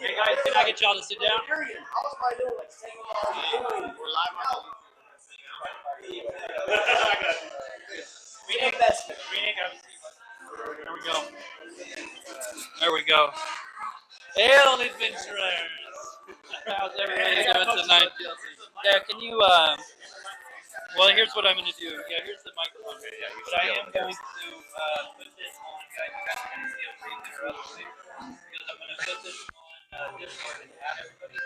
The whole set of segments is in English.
Hey guys, can I get y'all to sit down? We're live on There we go. There we go. Hail, adventurers! How's everybody doing tonight? Yeah, can you, well, here's what I'm going to do. Yeah, here's the microphone. But I am going to put this on, guys. You guys are going to see a preview of it. Because I'm going to put this on Discord and have everybody.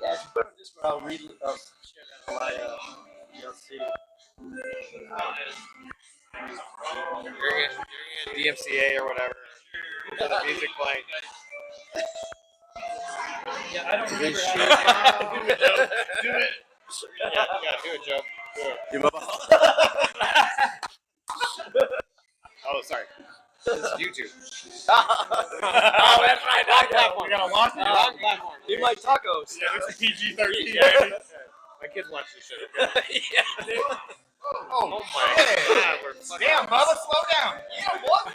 Yeah, if you put it this way, I'll share that on my DLC. You're in DMCA or whatever. The music playing. Yeah, I don't remember Do it. Yeah, do it, Joe. Do it. Oh, sorry. This is YouTube. Oh, that's right. Wrong platform. We gotta launch it. Wrong platform. You like tacos. Yeah, this is PG-13. Yeah. My kids watch this shit. Okay? Yeah. Oh my God. Damn, Bubba, slow down. Yeah, what?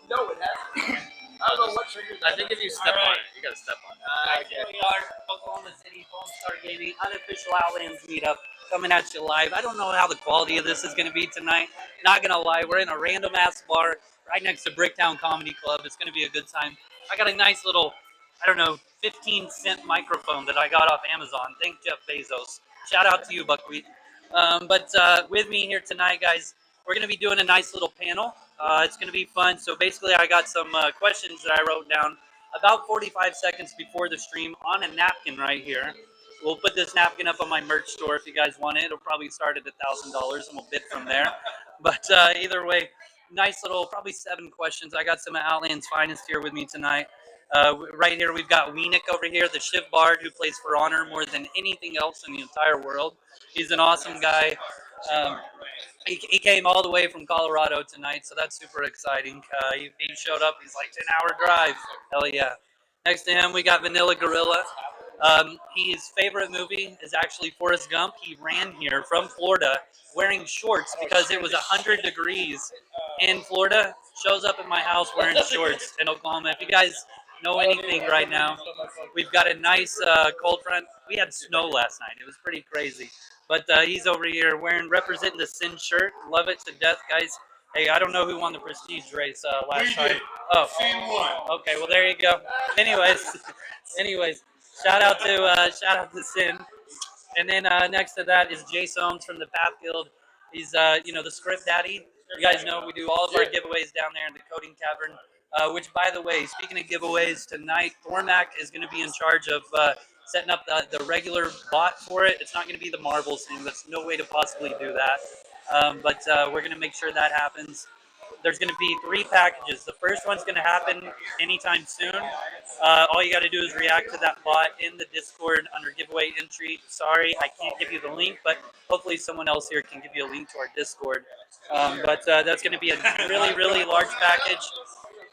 No, it hasn't. I don't know what triggers. I think if you step on it, you gotta step on it. Here we are, Oklahoma City, Star Gaming, unofficial Outlands meetup, coming at you live. I don't know how the quality of this is going to be tonight. Not going to lie, we're in a random ass bar right next to Bricktown Comedy Club. It's going to be a good time. I got a nice little, 15-cent microphone that I got off Amazon. Thank Jeff Bezos. Shout out to you, Buckwheat. But with me here tonight, guys, we're going to be doing a nice little panel. It's going to be fun. So basically, I got some questions that I wrote down about 45 seconds before the stream on a napkin right here. We'll put this napkin up on my merch store if you guys want it. It'll probably start at $1,000 and we'll bid from there. But either way, nice little, probably 7 questions. I got some of Outland's finest here with me tonight. Right here, we've got Weenik over here, the Shiv Bard, who plays For Honor more than anything else in the entire world. He's an awesome guy. He came all the way from Colorado tonight, so that's super exciting. He showed up. He's like 10-hour drive. Hell yeah. Next to him, we got Vanilla Gorilla. His favorite movie is actually Forrest Gump. He ran here from Florida wearing shorts because it was 100 degrees in Florida. Shows up at my house wearing shorts in Oklahoma. If you guys know anything right now, we've got a nice cold front. We had snow last night. It was pretty crazy. But he's over here representing the Sin shirt. Love it to death, guys. Hey, I don't know who won the Prestige race last time. Oh, Sin won. Okay, well there you go. Anyways, shout out to Sin. And then next to that is Jay Soames from the Path Guild. He's the script daddy. You guys know we do all of our giveaways down there in the Coding Tavern. Which, by the way, speaking of giveaways, tonight Thormac is going to be in charge of setting up the regular bot for it. It's not going to be the marbles thing. There's no way to possibly do that. But we're going to make sure that happens. There's going to be 3 packages. The first one's going to happen anytime soon. All you got to do is react to that bot in the Discord under giveaway entry. Sorry, I can't give you the link, but hopefully someone else here can give you a link to our Discord. But that's going to be a really, really large package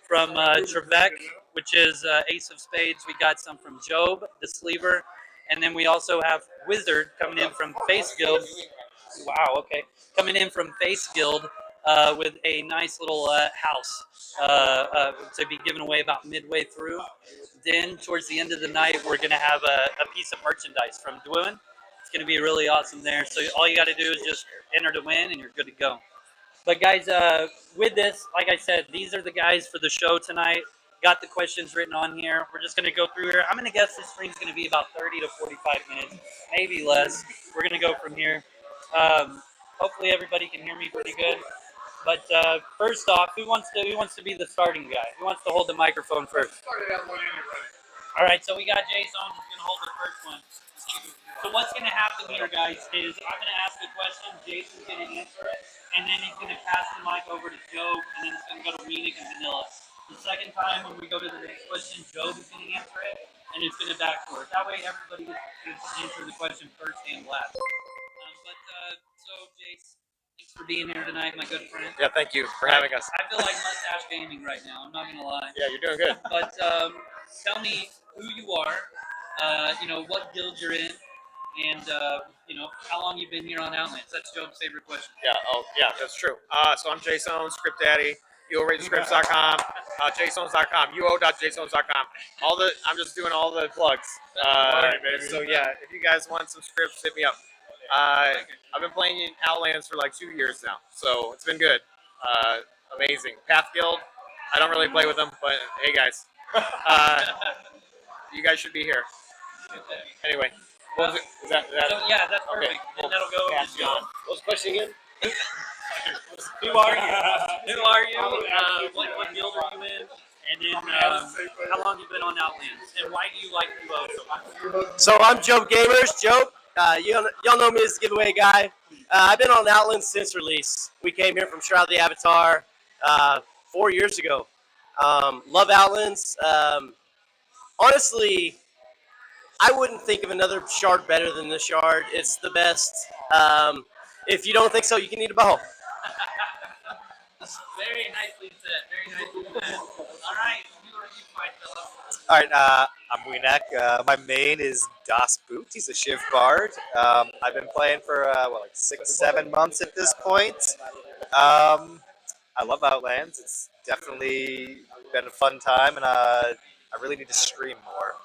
from Trevec, which is Ace of Spades. We got some from Job, the Sleever. And then we also have Wizard coming in from Face Guild. Wow, okay. Coming in from Face Guild. With a nice little house to be given away about midway through. Then, towards the end of the night, we're going to have a piece of merchandise from Dwin. It's going to be really awesome there. So all you got to do is just enter to win, and you're good to go. But guys, with this, like I said, these are the guys for the show tonight. Got the questions written on here. We're just going to go through here. I'm going to guess this stream's going to be about 30 to 45 minutes, maybe less. We're going to go from here. Hopefully everybody can hear me pretty good. But first off, who wants to be the starting guy? Who wants to hold the microphone first? All right, so we got Jason who's going to hold the first one. So what's going to happen here, guys, is I'm going to ask a question, Jason's going to answer it, and then he's going to pass the mic over to Joe, and then it's going to go to Weenik and Vanilla. The second time, when we go to the next question, Joe is going to answer it, and it's going to back forth. That way, everybody gets to answer the question first and last. So, Jason, thanks for being here tonight, my good friend. Yeah, thank you for having us. I feel like Mustache Gaming right now. I'm not going to lie. Yeah, you're doing good. But tell me who you are, what guild you're in, and, how long you've been here on Outlands. That's Job's favorite question. Yeah, that's true. So I'm Jay Soames, Script Daddy, YoRateScripts.com. jsones.com, uo.jsones.com. I'm just doing all the plugs. So yeah, if you guys want some scripts, hit me up. I've been playing Outlands for like 2 years now, so it's been good. Amazing. Path Guild, I don't really play with them, but hey guys, you guys should be here. Anyway, what was it? Is that? So yeah, that's perfect. Okay. And that'll go. Path Guild. What was the question again? Who are you? Who are you? What guild are you in? And then how long you been on Outlands? And why do you like UO so much? So I'm Joe Gamers. Joe, y'all know me as the giveaway guy. I've been on Outlands since release. We came here from Shroud of the Avatar 4 years ago. Love Outlands. Honestly, I wouldn't think of another shard better than this shard. It's the best. If you don't think so, you can eat a bow. Very nicely said. Very nicely said. All right, you fight, Philip. All right, I'm Weenek. My main is Das Boot. He's a Shiv Bard. I've been playing for like 6-7 months at this point. I love Outlands. It's definitely been a fun time, and I really need to stream more.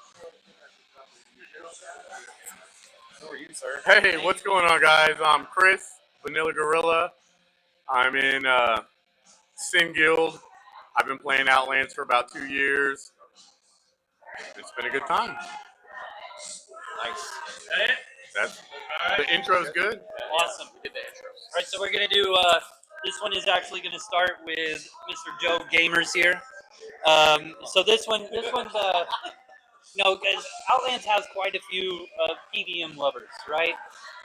Who are you, sir? Hey, what's going on, guys? I'm Chris, Vanilla Gorilla. I'm in Sin Guild. I've been playing Outlands for about 2 years. It's been a good time. Nice. The intro's good. Awesome. Did the intros. All right, so we're gonna do. This one is actually gonna start with Mr. Joe Gamers here. So this one's because Outlands has quite a few PVM lovers, right?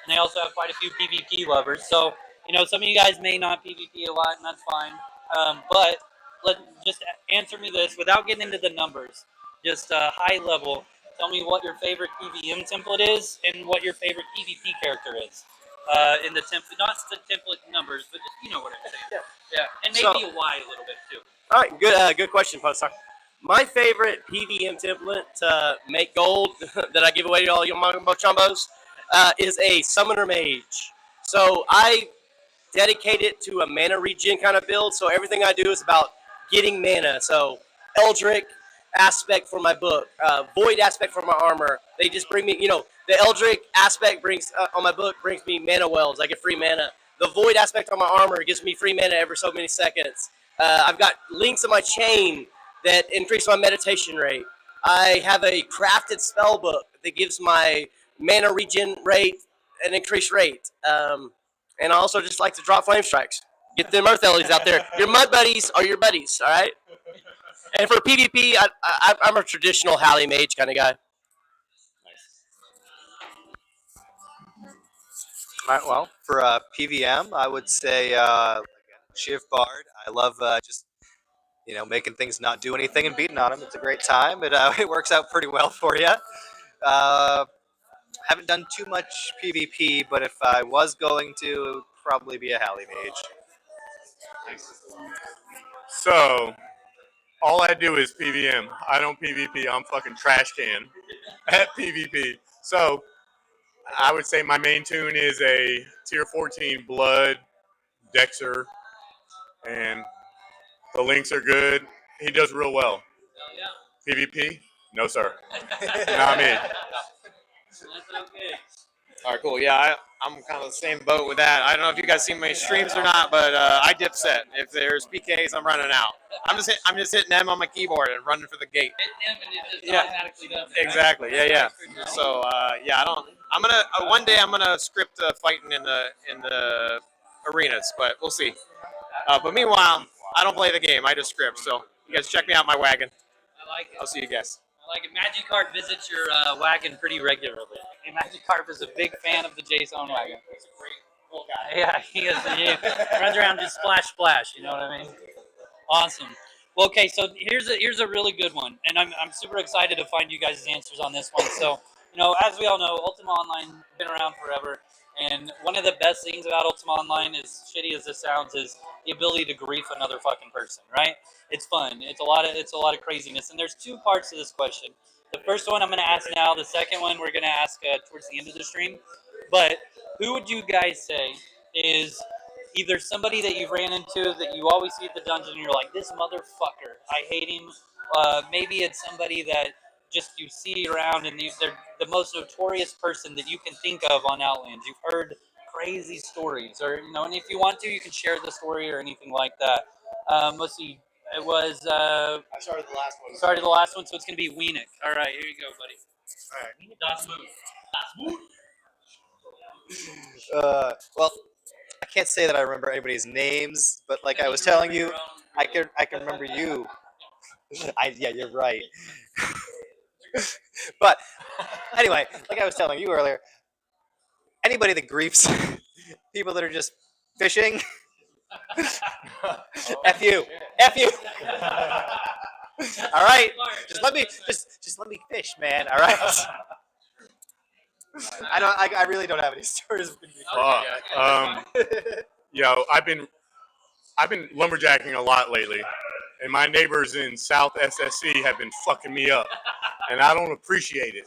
And they also have quite a few PvP lovers. So some of you guys may not PvP a lot, and that's fine. But just answer me this without getting into the numbers. Just high level. Tell me what your favorite PVM template is and what your favorite PvP character is. In the template, not the template numbers, but just you know what I'm saying. Yeah. And maybe why a little bit too. All right, good question, Postar. My favorite PVM template to make gold that I give away to all you Mambo Chumbos is a Summoner Mage. So I dedicate it to a mana regen kind of build. So everything I do is about getting mana. So Eldritch aspect for my book, Void aspect for my armor. They just bring me, the Eldritch aspect brings on my book brings me mana wells. I get free mana. The Void aspect on my armor gives me free mana every so many seconds. I've got links in my chain that increase my meditation rate. I have a crafted spell book that gives my mana regen rate an increased rate. And I also just like to drop flame strikes. Get them earth ellies out there. Your mud buddies are your buddies, all right? And for PvP, I'm a traditional Halley Mage kind of guy. All right, well, for PVM, I would say Shiv Bard. I love just making things not do anything and beating on them. It's a great time. It works out pretty well for you. Haven't done too much PvP, but if I was going to, it would probably be a Halley Mage. So, all I do is PVM. I don't PvP. I'm fucking trash can at PvP. So, I would say my main tune is a tier 14 Blood Dexter, and the links are good. He does real well. PvP? No, sir. Not me. All right, cool. Yeah, I'm kind of the same boat with that. I don't know if you guys see my streams or not, but I dip set. If there's PKs, I'm running out. I'm just hitting them on my keyboard and running for the gate. Automatically does it, Exactly. Yeah. So one day I'm gonna script fighting in the arenas, but we'll see. But meanwhile, I don't play the game. I just script. So you guys check me out my wagon. I like it. I'll see you guys. I like it. Magikarp visits your wagon pretty regularly. And Magikarp is a big fan of the JSON wagon. He's a great cool guy. Yeah, he is. He runs around just splash. You know what I mean? Awesome. Well, okay, so here's a really good one, and I'm super excited to find you guys' answers on this one. So, as we all know, Ultima Online has been around forever, and one of the best things about Ultima Online, as shitty as this sounds, is the ability to grief another fucking person, right? It's fun. It's a lot of craziness, and there's two parts to this question. The first one I'm going to ask now. The second one we're going to ask towards the end of the stream. But who would you guys say is either somebody that you've ran into that you always see at the dungeon and you're like, this motherfucker, I hate him. Maybe it's somebody that just you see around and they're the most notorious person that you can think of on Outlands. You've heard crazy stories, or and if you want to, you can share the story or anything like that. Let's see. It was. I started the last one. Started the last one, so it's gonna be Weenik. All right, here you go, buddy. All right. Das Boot. Well, I can't say that I remember anybody's names, but like I was telling you, I can remember you. Yeah, you're right. But anyway, like I was telling you earlier, anybody that griefs people that are just fishing, F you. All right, just let me fish, man. All right. I really don't have any stories. Yo, I've been lumberjacking a lot lately, and my neighbors in South SSC have been fucking me up, and I don't appreciate it.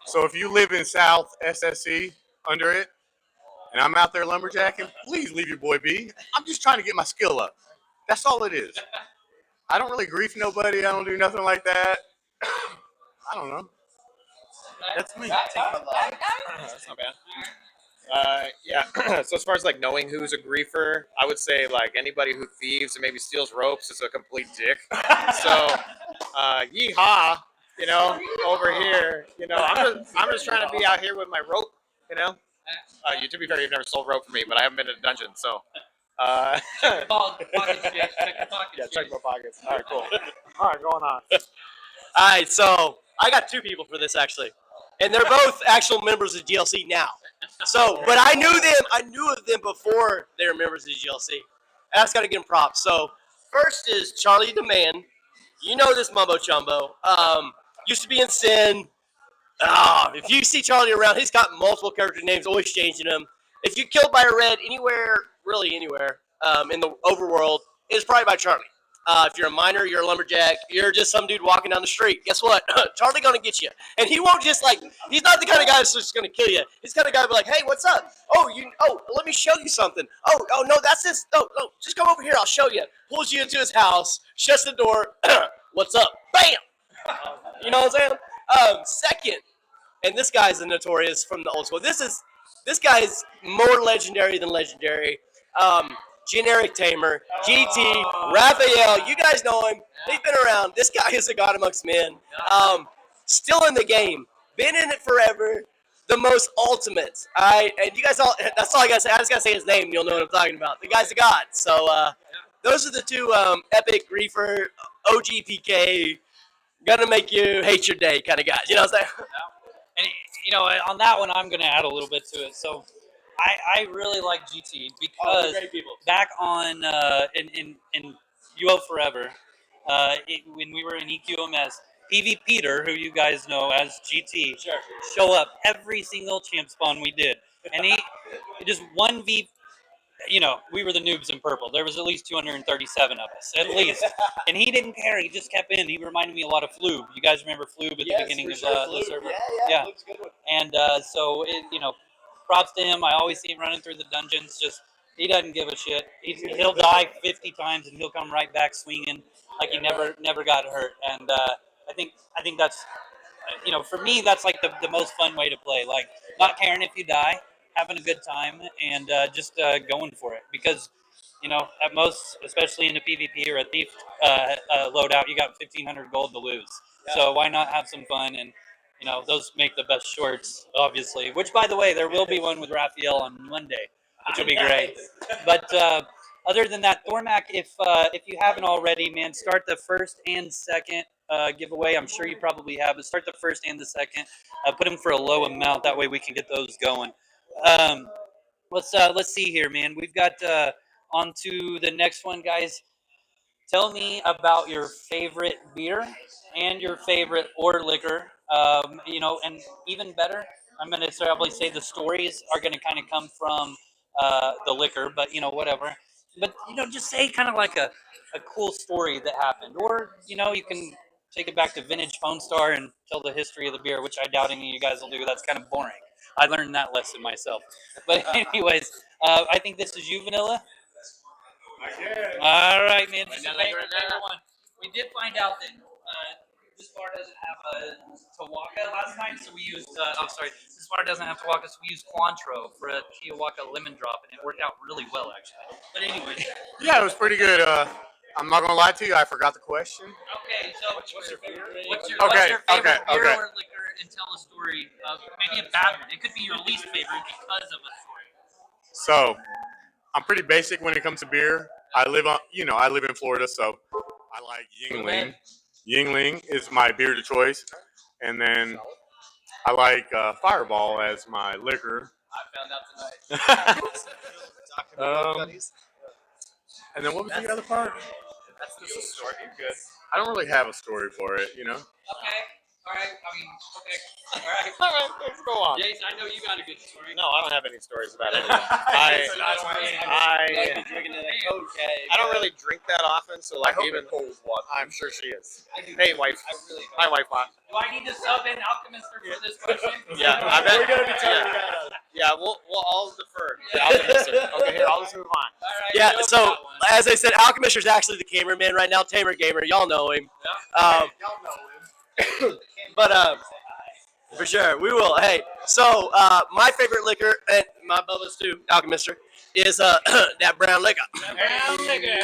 So if you live in South SSC under it, and I'm out there lumberjacking, please leave your boy be. I'm just trying to get my skill up. That's all it is. I don't really grief nobody. I don't do nothing like that. I don't know. That's me. That's not bad. Yeah. So as far as like knowing who's a griefer, I would say like anybody who thieves and maybe steals ropes is a complete dick. So, yeehaw, over here, I'm just trying to be out here with my rope, You to be fair, you've never sold rope for me, but I haven't been in a dungeon, so. Check the pockets, Jake. Check the pockets. Yeah, check my pockets. All right, cool. All right, going on. All right, so I got two people for this actually, and they're both actual members of GLC now. So, but I knew of them before they were members of GLC. I just got to give them props. So, first is Charlie the Man. You know this mumbo jumbo. Used to be in Sin. If you see Charlie around, he's got multiple character names, always changing them. If you're killed by a red anywhere, really anywhere, in the overworld, it's probably by Charlie. If you're a miner, you're a lumberjack, you're just some dude walking down the street. Guess what? Charlie gonna get you, and he won't just he's not the kind of guy that's just gonna kill you. He's the kind of guy to be like, hey, what's up? Let me show you something. No, that's this. No, just come over here. I'll show you. Pulls you into his house, shuts the door. What's up? Bam. You know what I'm saying? Second, and this guy's a Notorious from the old school. This guy's more legendary than legendary. Generic Tamer, GT, Raphael, you guys know him. He's been around. This guy is a god amongst men. Still in the game. Been in it forever. The most ultimate. And you guys all, that's all I gotta say. I just gotta say his name. You'll know what I'm talking about. The guy's a god. So those are the two epic griefer, OG PK, gonna make you hate your day kind of guys. You know what I'm saying? And on that one, I'm gonna add a little bit to it. So I really like GT because back on in UO Forever, when we were in EQMS, PV Peter, who you guys know as GT, show up every single champ spawn we did, and he just 1v. We were the noobs in purple. There was at least 237 of us, at least. And he didn't care. He just kept in. He reminded me a lot of Floob. You guys remember Floob at the beginning of the server? Yeah. Good one. And so, props to him. I always see him running through the dungeons. Just he doesn't give a shit. He'll die 50 times and he'll come right back swinging like he never got hurt. And I think that's for me that's like the most fun way to play. Like not caring if you die, having a good time, and just going for it. Because at most, especially in a PvP or a thief loadout, you got 1,500 gold to lose. Yeah. So why not have some fun? And those make the best shorts, obviously. Which, by the way, there will be one with Raphael on Monday, which will be great. But other than that, Thormac, if you haven't already, man, start the first and second giveaway. I'm sure you probably have, but start the first and the second. Put them for a low amount. That way we can get those going. Let's see here, man. We've got on to the next one, guys. Tell me about your favorite beer and your favorite or liquor. And even better, I'm going to probably say the stories are going to kind of come from the liquor, but whatever. But just say kind of like a cool story that happened, or you can take it back to vintage Phone Star and tell the history of the beer, which I doubt any of you guys will do. That's kind of boring. I learned that lesson myself. But anyways, I think this is you, Vanilla. All right, man. This is favorite one. We did find out that this bar doesn't have a Tawaka last time, so we used. This bar doesn't have Tawaka, so we used Cointreau for a Chihuahua lemon drop, and it worked out really well, actually. But anyways. Yeah, it was pretty good. I'm not gonna lie to you. I forgot the question. Okay, so what's your favorite beer Okay. or liquor, and tell a story of maybe a bad one. It could be your least favorite because of a story. So, I'm pretty basic when it comes to beer. I live in Florida, so I like Yingling. Yingling is my beer of choice, and then I like Fireball as my liquor. I found out tonight. And then what was the other part? That's just a story. You're good. I don't really have a story for it, Okay. All right. Okay. All right. All right, let's go on. Jason, I know you got a good story. No, I don't have any stories about it. I don't really drink that often, so like even I'm sure she is. Hey, wife. Hi, wife. Do I need to sub in Alchemist for this question? Yeah, I bet. We're gonna be talking about it. Yeah, we'll all defer to Alchemist. Okay, here, I'll just move on. All right. Yeah, so as I said, Alchemist is actually the cameraman right now. Tamer Gamer, y'all know him. y'all know him. But for sure, we will. Hey, so my favorite liquor, and my Bubba's too, Alchemister, is that brown liquor. Brown liquor.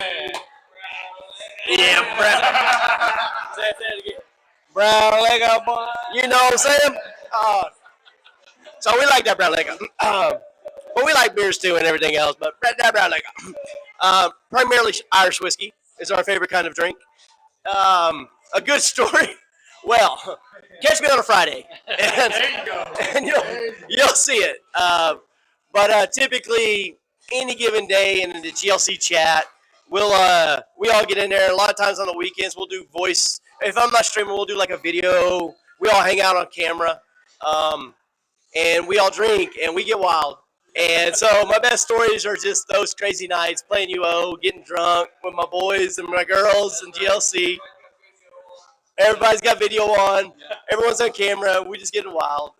Yeah, brown. Say it again. Brown liquor, boy. You know what I'm saying? So we like that brown liquor. But we like beers too and everything else. But that brown liquor, primarily Irish whiskey is our favorite kind of drink. A good story. Well, catch me on a Friday, and, There you go. and you'll see it. But typically, any given day in the GLC chat, we all get in there. A lot of times on the weekends, we'll do voice. If I'm not streaming, we'll do like a video. We all hang out on camera, and we all drink and we get wild. And so my best stories are just those crazy nights playing UO, getting drunk with my boys and my girls and GLC. Everybody's got video on. Everyone's on camera. We just getting wild.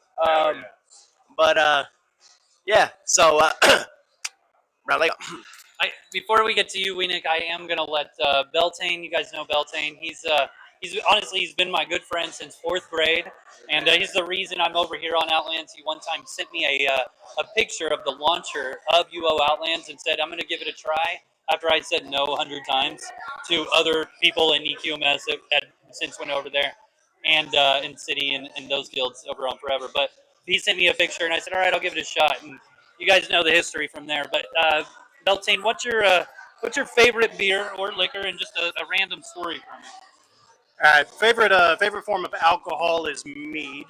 Yeah. So, Before we get to you, Weenik, I am gonna let Beltane. You guys know Beltane. He's honestly he's been my good friend since 4th grade, and he's the reason I'm over here on Outlands. He one time sent me a picture of the launcher of UO Outlands and said I'm gonna give it a try. After I said no 100 times to other people in EQMS that had since went over there, and in City and those guilds over on Forever. But he sent me a picture, and I said, all right, I'll give it a shot. And you guys know the history from there. But Beltane, what's your favorite beer or liquor, and just a random story from it? Favorite form of alcohol is mead.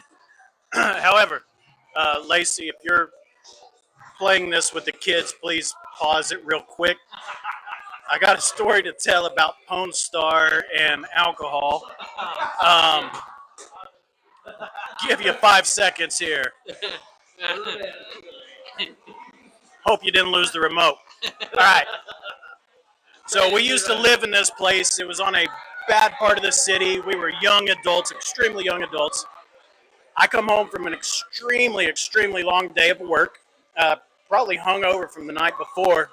However, Lacey, if you're playing this with the kids, please pause it real quick. I got a story to tell about Pwncast and alcohol. Give you 5 seconds here. Hope you didn't lose the remote. All right. So we used to live in this place. It was on a bad part of the city. We were young adults, extremely young adults. I come home from an extremely, extremely long day of work, probably hungover from the night before.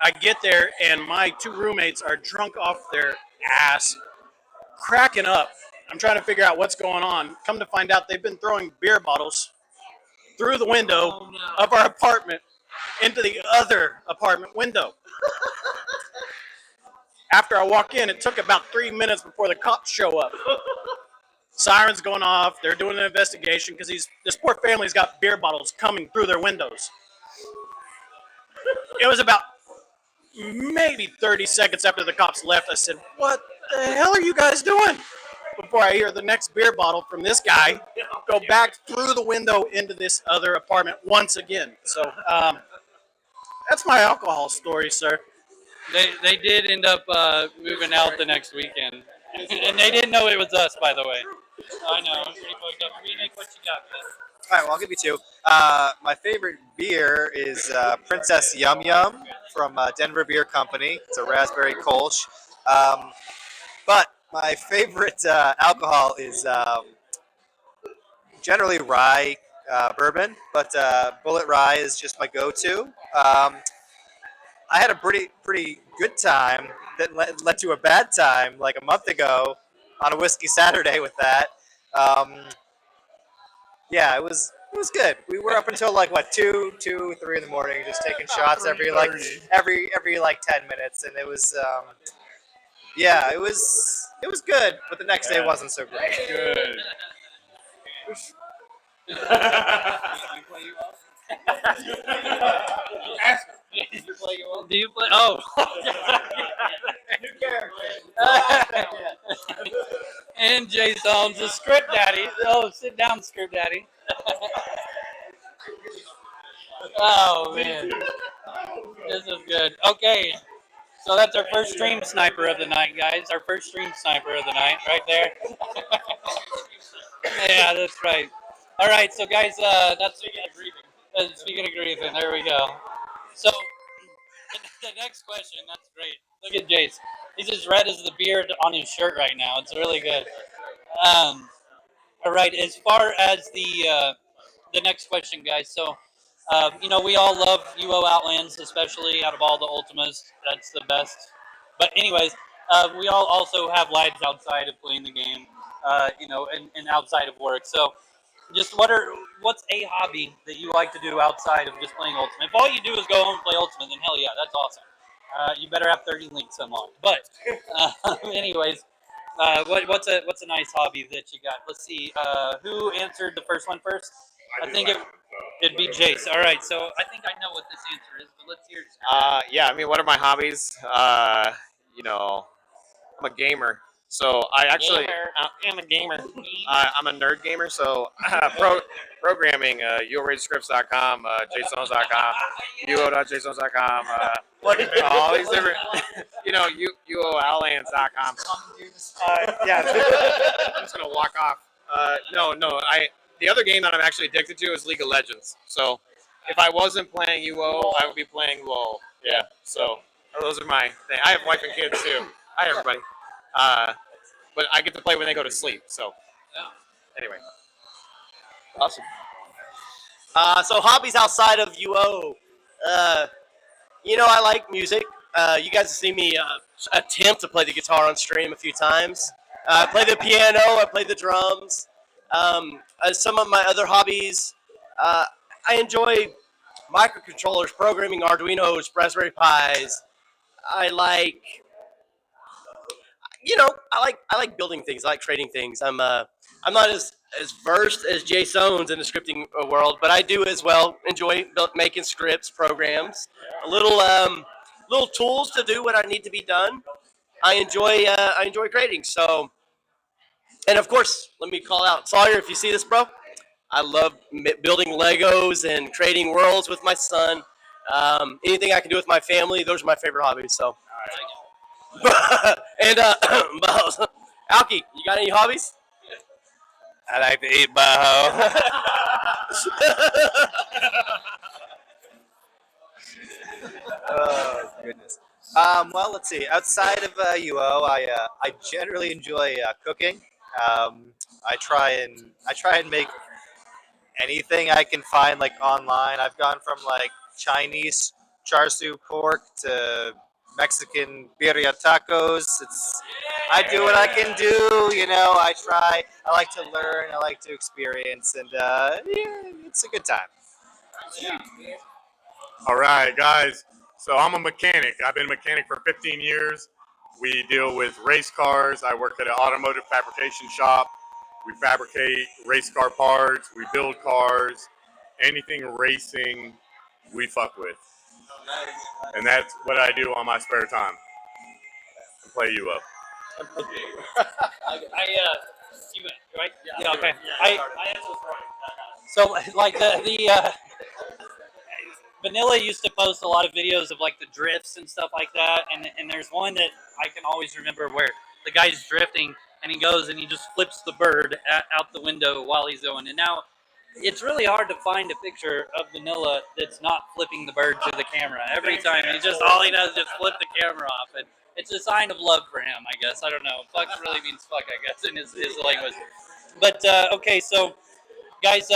I get there, and my 2 roommates are drunk off their ass, cracking up. I'm trying to figure out what's going on. Come to find out, they've been throwing beer bottles through the window of our apartment into the other apartment window. After I walk in, it took about 3 minutes before the cops show up. Sirens going off. They're doing an investigation because this poor family's got beer bottles coming through their windows. It was about maybe 30 seconds after the cops left. I said, what the hell are you guys doing? Before I hear the next beer bottle from this guy go back through the window into this other apartment once again. So that's my alcohol story, sir. They did end up moving out the next weekend, and they didn't know it was us, by the way. I know. Pretty fucked up. Weenik, what you got, man? All right, well, I'll give you 2. My favorite beer is Princess Yum Yum from Denver Beer Company. It's a raspberry Kolsch. But my favorite alcohol is generally rye. bourbon, but Bullet Rye is just my go-to. I had a pretty good time that led to a bad time like a month ago on a whiskey Saturday with that. Um, yeah, it was good. We were up until like what 3 in the morning, just taking shots every 10 minutes, and it was yeah, it was good, but the next day wasn't so great. Good. Do you play? Oh. And Jay Solom's the script daddy. Oh, sit down, script daddy. Oh man, this is good. Okay, so that's our first stream sniper of the night, guys. Our first stream sniper of the night, right there. Yeah, that's right. All right, so guys, that's speaking of grieving. There we go. So the next question, that's great. Look at Jace. He's as red as the beard on his shirt right now. It's really good. All right, as far as the next question, guys. So, we all love UO Outlands, especially out of all the Ultimas. That's the best. But anyways, we all also have lives outside of playing the game, and outside of work. So, just what's a hobby that you like to do outside of just playing Ultima? If all you do is go home and play Ultima, then hell yeah, that's awesome. You better have 30 links unlocked. But anyways, what's a nice hobby that you got? Let's see. Who answered the first one first? I think it'd be Jace. All right, so I think I know what this answer is, but let's hear it. Yeah, I mean, what are my hobbies? I'm a gamer. So I actually, I'm a gamer. I'm a nerd gamer. So programming, UORageScripts.com, JSones.com, UO.JSones.com, all these different, UOOutlands.com. Yeah, I'm just gonna walk off. The other game that I'm actually addicted to is League of Legends. So if I wasn't playing UO, I would be playing LOL. Yeah. So those are my thing. I have wife and kids too. Hi everybody. But I get to play when they go to sleep. So anyway. Awesome. So hobbies outside of UO. I like music. You guys have seen me attempt to play the guitar on stream a few times. I play the piano. I play the drums. Some of my other hobbies, I enjoy microcontrollers, programming Arduinos, Raspberry Pis. I like building things. I like creating things. I'm not as versed as Jay Sones in the scripting world, but I do as well enjoy making scripts, programs, little tools to do what I need to be done. I enjoy creating. So, and of course, let me call out Sawyer if you see this, bro. I love building Legos and creating worlds with my son. Anything I can do with my family, those are my favorite hobbies. So. And Alki, you got any hobbies? I like to eat baho. Oh goodness. Well, let's see. Outside of UO, I generally enjoy cooking. I try and make anything I can find like online. I've gone from like Chinese char siu pork to Mexican birria tacos. I do what I can do, I try. I like to learn. I like to experience, and it's a good time. All right, guys. So I'm a mechanic. I've been a mechanic for 15 years. We deal with race cars. I work at an automotive fabrication shop. We fabricate race car parts. We build cars. Anything racing, we fuck with. And that's what I do on my spare time. I play UO. You right? Yeah. Okay. So like the Vanilla used to post a lot of videos of like the drifts and stuff like that, and there's one that I can always remember where the guy's drifting and he goes and he just flips the bird out the window while he's going. And now it's really hard to find a picture of Vanilla that's not flipping the bird to the camera every time. All he does is just flip the camera off, and it's a sign of love for him, I guess. I don't know. Fuck really means fuck, I guess, in his language. But okay, so Guys,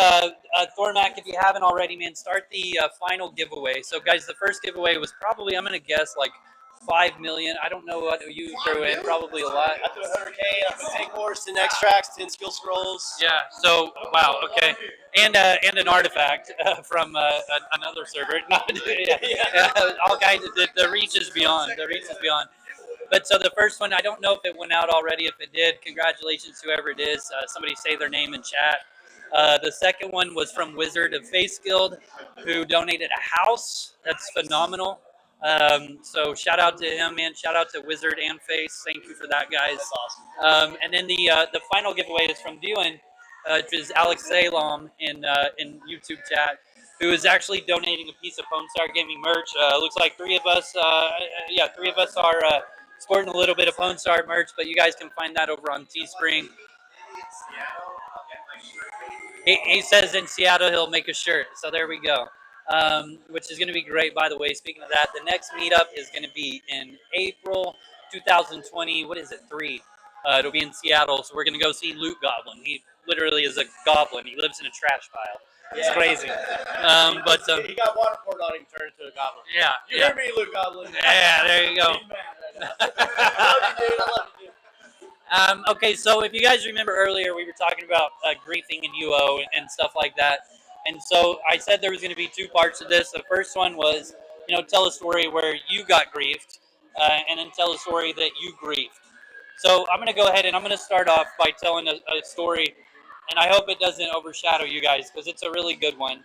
Thormac, if you haven't already, man, start the final giveaway. So, guys, the first giveaway was probably, I'm going to guess, like 5 million. I don't know what you threw in, probably a lot. I threw 100K, I put 10 cores, 10 extracts, 10 skill scrolls. Yeah, so, wow, okay. And an artifact from another server. All kinds of, the reach is beyond. The reach is beyond. But so the first one, I don't know if it went out already. If it did, congratulations, whoever it is. Somebody say their name in chat. The second one was from Wizard of Face Guild, who donated a house. That's phenomenal. So shout out to him, man. Shout out to Wizard and Face. Thank you for that, guys. That's awesome. And then the final giveaway is from Dylan, which is Alex Salom in YouTube chat, who is actually donating a piece of Pwncast Gaming merch. Looks like three of us are sporting a little bit of Pwncast merch, but you guys can find that over on Teespring. He says in Seattle he'll make a shirt, so there we go, which is going to be great, by the way. Speaking of that, the next meetup is going to be in April 2020. What is it, 3? It'll be in Seattle, so we're going to go see Loot Goblin. He literally is a goblin. He lives in a trash pile. It's crazy. He got water poured on him, turned into a goblin. Yeah. You hear me, Luke Goblin? Yeah, there you go. I love you, dude. I love you, dude. Okay, so if you guys remember earlier, we were talking about griefing and UO and stuff like that. And so I said there was going to be 2 parts to this. The first one was, tell a story where you got griefed, and then tell a story that you griefed. So I'm going to go ahead and I'm going to start off by telling a story, and I hope it doesn't overshadow you guys because it's a really good one.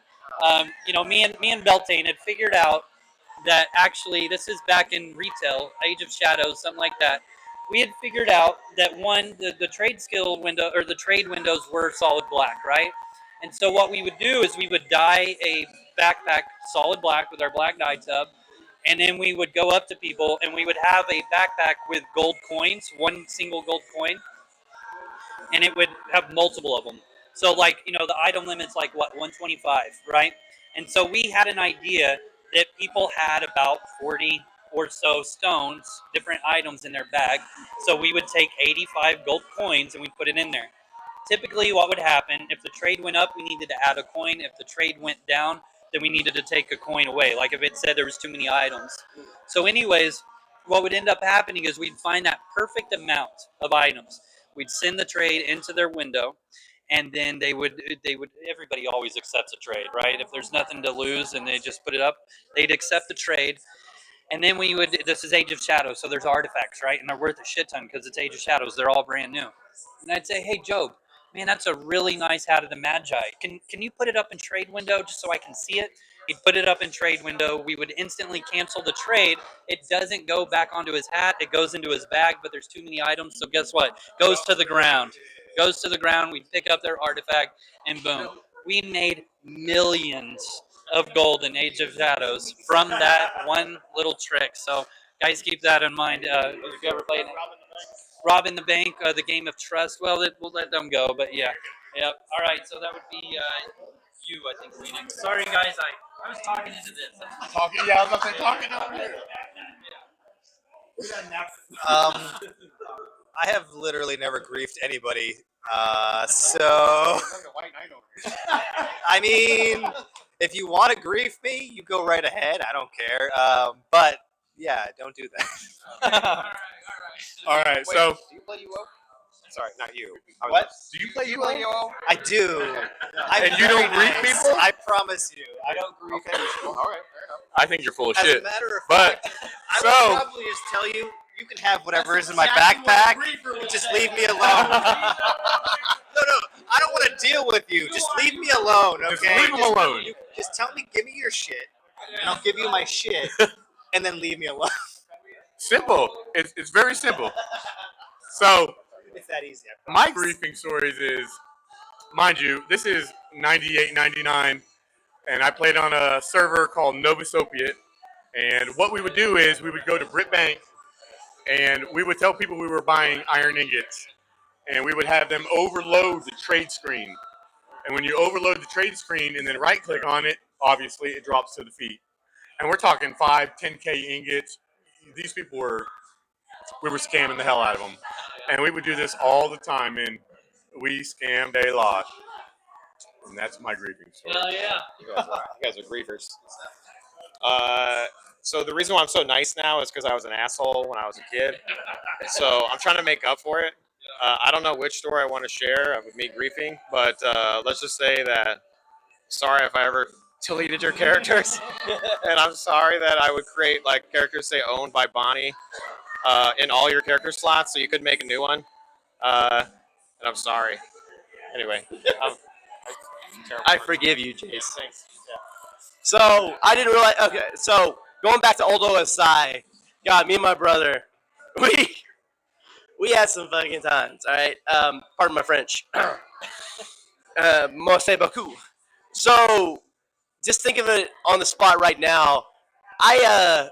Me and Beltane had figured out that actually, this is back in retail, Age of Shadows, something like that. We had figured out that the trade skill window or the trade windows were solid black, right? And so what we would do is we would dye a backpack solid black with our black dye tub, and then we would go up to people and we would have a backpack with gold coins, one single gold coin, and it would have multiple of them. So the item limit's like what, 125, right? And so we had an idea that people had about 40 or so stones, different items in their bag. So we would take 85 gold coins and we put it in there. Typically what would happen, if the trade went up, we needed to add a coin. If the trade went down, then we needed to take a coin away. Like if it said there was too many items. So anyways, what would end up happening is we'd find that perfect amount of items. We'd send the trade into their window, and then they would everybody always accepts a trade, right? If there's nothing to lose and they just put it up, they'd accept the trade. And then this is Age of Shadows, so there's artifacts, right? And they're worth a shit ton because it's Age of Shadows. They're all brand new. And I'd say, hey, Job, man, that's a really nice Hat of the Magi. Can you put it up in trade window just so I can see it? He'd put it up in trade window. We would instantly cancel the trade. It doesn't go back onto his hat. It goes into his bag, but there's too many items. So guess what? Goes to the ground. Goes to the ground. We pick up their artifact, and boom. We made millions of gold in Age of Shadows from that one little trick. So guys, keep that in mind. If you ever played Robbing the Bank, the game of trust, well, we'll let them go, but yeah. Yep. All right, so that would be you, I think, Phoenix. Sorry, guys, I was talking into this. Talking, yeah, I was about to say talking over here. I have literally never griefed anybody. So I mean, if you want to grief me, you go right ahead. I don't care. But yeah, don't do that. All right, so Do you play UO? Sorry, not you. What? do you play UO? I do. And you don't grief people? I promise you, I don't grief people. All right, fair enough. I think you're full of As shit. a matter of But fact, I would probably just tell you, you can have whatever is in my backpack. Just leave me alone. No, I don't want to deal with you. Just leave me alone, okay? Just leave him alone. Just tell me, give me your shit, and I'll give you my shit, and then leave me alone. Simple. It's very simple. So It's that easy. I my promise. griefing stories is, mind you, this is 98, 99, and I played on a server called Novus Opiate. And what we would do is we would go to Brit Bank, and we would tell people we were buying iron ingots, and we would have them overload the trade screen. And when you overload the trade screen and then right click on it, obviously it drops to the feet. And we're talking 5, 10K ingots. These people we were scamming the hell out of them. And we would do this all the time, and we scammed a lot. And that's my griefing story. Hell yeah. You guys are griefers. So the reason why I'm so nice now is because I was an asshole when I was a kid. So I'm trying to make up for it. I don't know which story I want to share with me griefing, but let's just say that sorry if I ever deleted your characters, and I'm sorry that I would create like characters say owned by Bonnie in all your character slots, so you could make a new one. And I'm sorry. Anyway, I forgive you, Jace. Thanks. So I didn't realize. Okay, so going back to old OSI, God, me and my brother, we had some fucking times. All right, pardon my French. Merci beaucoup. So just think of it on the spot right now. I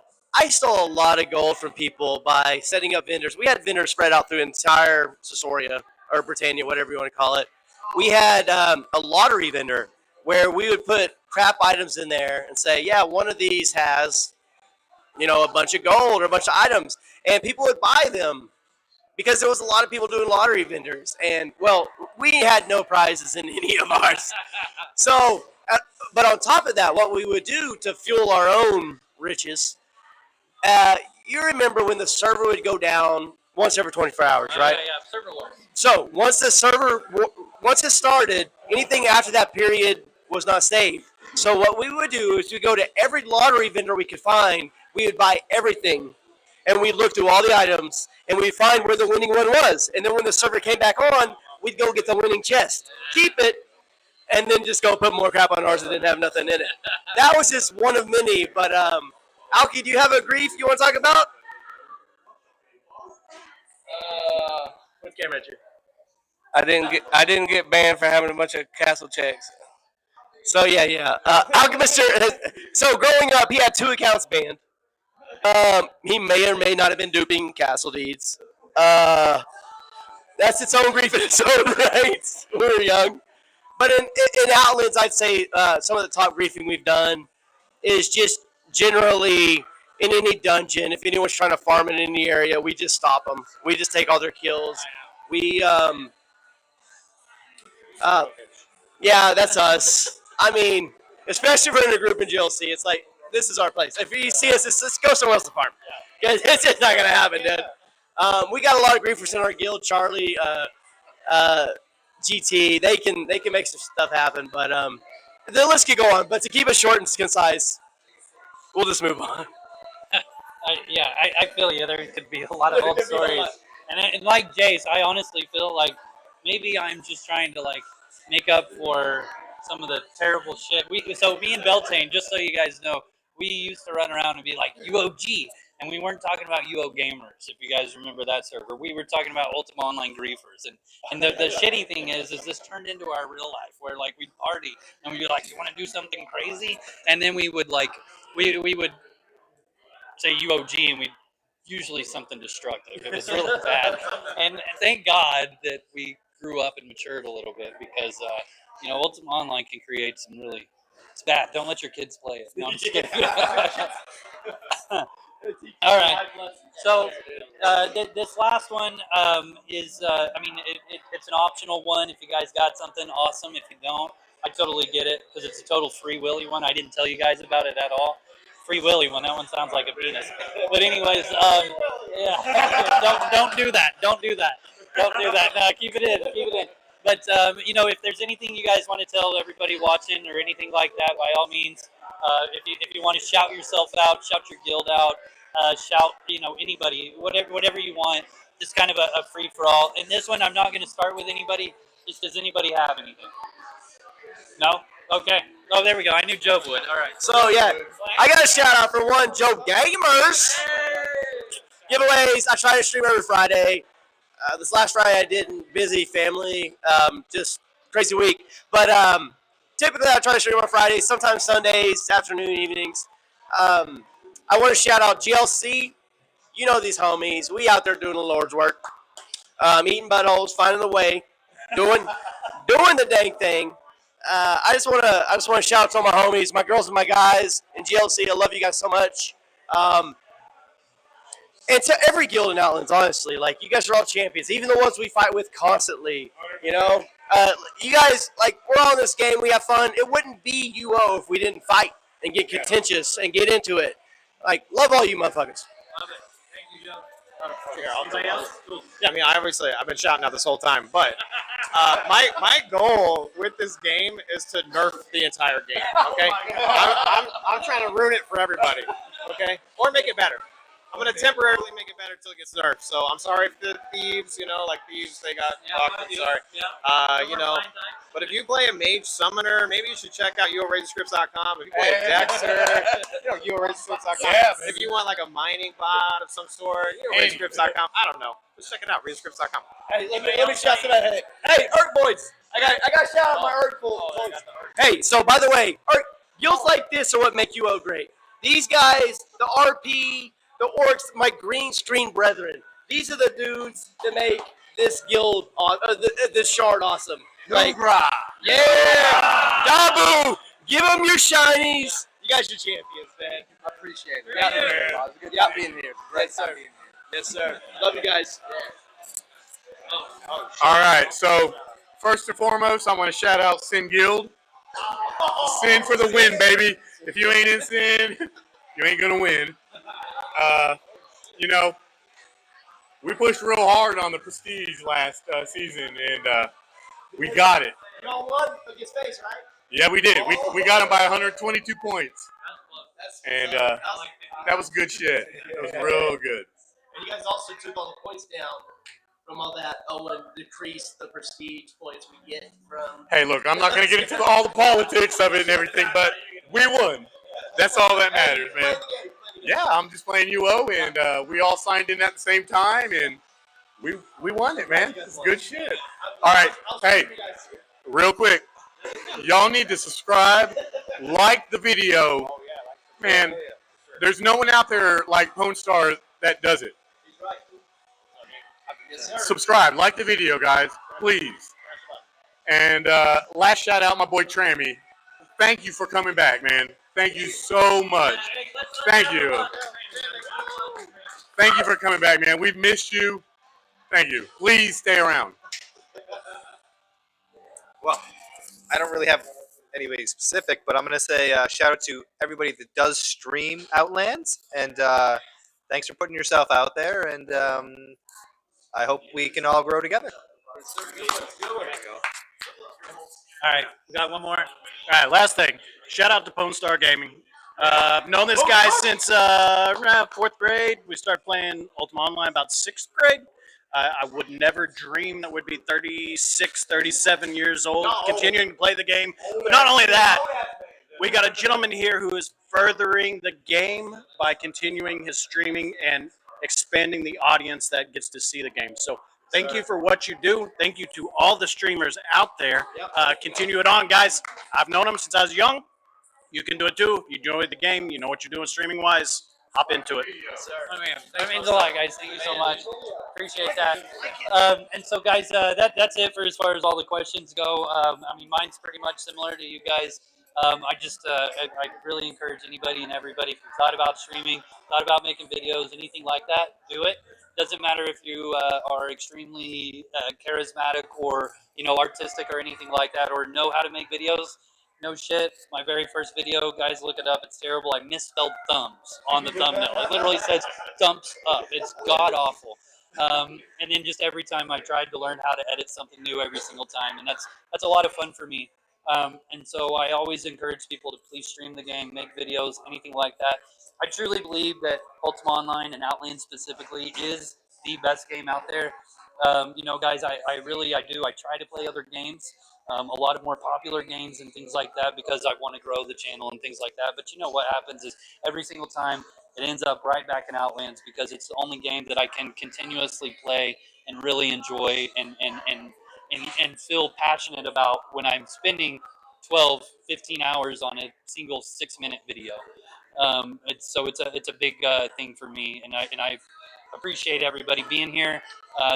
stole a lot of gold from people by setting up vendors. We had vendors spread out through entire Caesarea or Britannia, whatever you want to call it. We had a lottery vendor where we would put crap items in there and say, yeah, one of these has, a bunch of gold or a bunch of items. And people would buy them because there was a lot of people doing lottery vendors. And, well, we had no prizes in any of ours. So, but on top of that, what we would do to fuel our own riches, you remember when the server would go down once every 24 hours, right? Yeah, server wars. So once it started, anything after that period was not saved. So what we would do is we go to every lottery vendor we could find. We would buy everything, and we'd look through all the items, and we'd find where the winning one was. And then when the server came back on, we'd go get the winning chest, keep it, and then just go put more crap on ours that didn't have nothing in it. That was just one of many. But Alki, do you have a grief you want to talk about? What camera at you? I didn't get banned for having a bunch of castle checks. So yeah. Alchemist. So growing up, he had 2 accounts banned. He may or may not have been duping castle deeds. That's its own grief in its own right. We were young, but in Outlands, I'd say some of the top griefing we've done is just generally in any dungeon. If anyone's trying to farm in any area, we just stop them. We just take all their kills. We yeah, that's us. I mean, especially if we're in a group in GLC, it's like, this is our place. If you see us, let's go somewhere else to farm. Because it's just not going to happen, dude. We got a lot of griefers in our guild. Charlie, GT, they can make some stuff happen. But the list could go on. But to keep it short and concise, we'll just move on. I feel you. There could be a lot of old stories. And like Jace, I honestly feel like maybe I'm just trying to make up for some of the terrible shit. So me and Beltane, just so you guys know, we used to run around and be like UOG, and we weren't talking about UO gamers. If you guys remember that server, we were talking about Ultima Online griefers. And the shitty thing is this turned into our real life, where we'd party and we'd be like, you want to do something crazy? And then we would we would say UOG, and we'd usually something destructive. It was really bad. And thank God that we grew up and matured a little bit, because Ultima Online can create some really, it's bad. Don't let your kids play it. No, I'm just kidding. All right. So this last one is, it's an optional one. If you guys got something, awesome. If you don't, I totally get it, because it's a total Free Willy one. I didn't tell you guys about it at all. Free Willy one. That one sounds like a penis. But anyways, yeah. Don't do that. Don't do that. Don't do that. No, keep it in. Keep it in. But if there's anything you guys want to tell everybody watching or anything like that, by all means, if you want to shout yourself out, shout your guild out, shout anybody, whatever you want. Just kind of a free for all. And this one, I'm not going to start with anybody. Just does anybody have anything? No. Okay. Oh, there we go. I knew Joe would. All right. So yeah, I got a shout out for one, Joe Gamers. Giveaways. I try to stream every Friday. This last Friday I didn't. Busy family. Just crazy week. But typically I try to stream on Fridays, sometimes Sundays, afternoon, evenings. I want to shout out GLC. You know these homies. We out there doing the Lord's work. Eating buttholes, finding the way, doing the dang thing. I just want to shout out to all my homies, my girls and my guys in GLC. I love you guys so much. And to every guild in Outlands, honestly, you guys are all champions, even the ones we fight with constantly. You guys, like, we're all in this game. We have fun. It wouldn't be UO if we didn't fight and get contentious and get into it. Like, love all you motherfuckers. Anybody else? Yeah, I mean, I've been shouting out this whole time, but my goal with this game is to nerf the entire game. Okay, I'm trying to ruin it for everybody. Okay, or make it better. I'm gonna temporarily make it better until it gets nerfed. So I'm sorry if the thieves, like thieves, they got fucked. I'm sorry. But if you play a mage summoner, maybe you should check out UORazorScripts.com. If you play a Dexter, UORazorScripts.com. Yeah, if you want like a mining bot of some sort, UORazorScripts.com. I don't know. Just check it out, RazorScripts.com. Hey, let me shout to that. Hey, Erk boys. I got to shout out my Erk boys. Hey, so by the way, Erk, guilds like this are what make UO great. These guys, the RP, the orcs, my green screen brethren. These are the dudes that make this guild, this shard awesome. Like, yeah, Dabu, give them your shinies. You guys are champions, man. I appreciate it. Yeah. Good job being here. Great time being here. Yes, sir. Love you guys. All right, so first and foremost, I want to shout out Sin Guild. Sin for the win, baby. If you ain't in Sin, you ain't gonna win. We pushed real hard on the prestige last season, and we got it. Y'all won against Face, right? Yeah, we did. We got him by 122 points, and that was good shit. It was real good. And you guys also took all the points down from all that and decreased the prestige points we get from. Hey, look, I'm not gonna get into all the politics of it and everything, but we won. That's all that matters, man. Yeah, I'm just playing UO, and we all signed in at the same time, and we won it, man. It's good shit. All right, hey, real quick, y'all need to subscribe, like the video, man. There's no one out there like Pwncast that does it. Subscribe, like the video, guys, please. And last shout out, my boy Trammy. Thank you for coming back, man. Thank you so much. Thank you. Thank you for coming back, man. We've missed you. Thank you. Please stay around. Well, I don't really have anybody specific, but I'm going to say shout out to everybody that does stream Outlands. And thanks for putting yourself out there. And I hope we can all grow together. All right, we got one more. All right, last thing. Shout out to Pwncast Gaming. I've known this guy since around 4th grade. We started playing Ultima Online about 6th grade. I would never dream that we'd be 36, 37 years old, continuing to play the game. But not only that, we got a gentleman here who is furthering the game by continuing his streaming and expanding the audience that gets to see the game. So thank you for what you do. Thank you to all the streamers out there. Continue it on, guys. I've known him since I was young. You can do it too. You enjoy the game. You know what you're doing streaming-wise. Hop into it. That means a lot, guys. Thank you so much. Appreciate that. And so, guys, that's it for as far as all the questions go. Mine's pretty much similar to you guys. I really encourage anybody and everybody, if you thought about streaming, thought about making videos, anything like that, do it. Doesn't matter if you are extremely charismatic or artistic or anything like that, or know how to make videos. No shit. My very first video, guys, look it up. It's terrible. I misspelled thumbs on the thumbnail. It literally says thumbs up. It's god awful. And then just every time I tried to learn how to edit something new every single time, and that's a lot of fun for me. And so I always encourage people to please stream the game, make videos, anything like that. I truly believe that Ultima Online and Outlands specifically is the best game out there. Guys, I do. I try to play other games, a lot of more popular games and things like that, because I want to grow the channel and things like that. But what happens is every single time it ends up right back in Outlands, because it's the only game that I can continuously play and really enjoy and feel passionate about when I'm spending 12, 15 hours on a single 6-minute video. It's a big thing for me, and I appreciate everybody being here.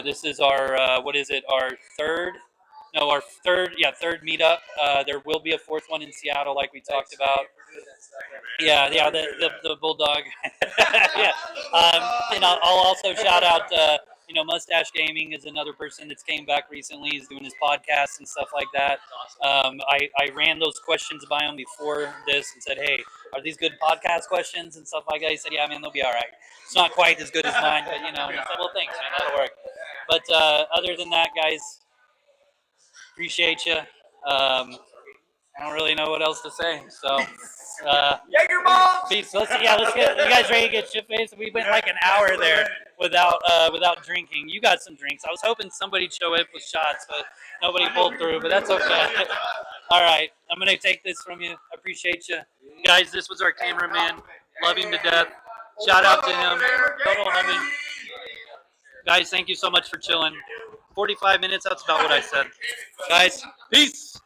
This is our third meetup. There will be a 4th one in Seattle, like we talked about. The bulldog. Yeah. And I'll also shout out Mustache Gaming is another person that's came back recently. He's doing his podcast and stuff like that. I ran those questions by him before this and said, hey, are these good podcast questions and stuff like that? He said, yeah, man, they'll be all right. It's not quite as good as mine, but, and I said, well, thanks, man, that'll work. But other than that, guys, appreciate you. I don't really know what else to say. So, peace. Let's get you guys ready to get shit faced. We went like an hour there without drinking. You got some drinks. I was hoping somebody'd show up with shots, but nobody pulled through. But that's okay. All right, I'm gonna take this from you. I appreciate you, guys. This was our cameraman. Love him to death. Shout out to him. Guys, thank you so much for chilling. 45 minutes. That's about what I said. Guys, peace.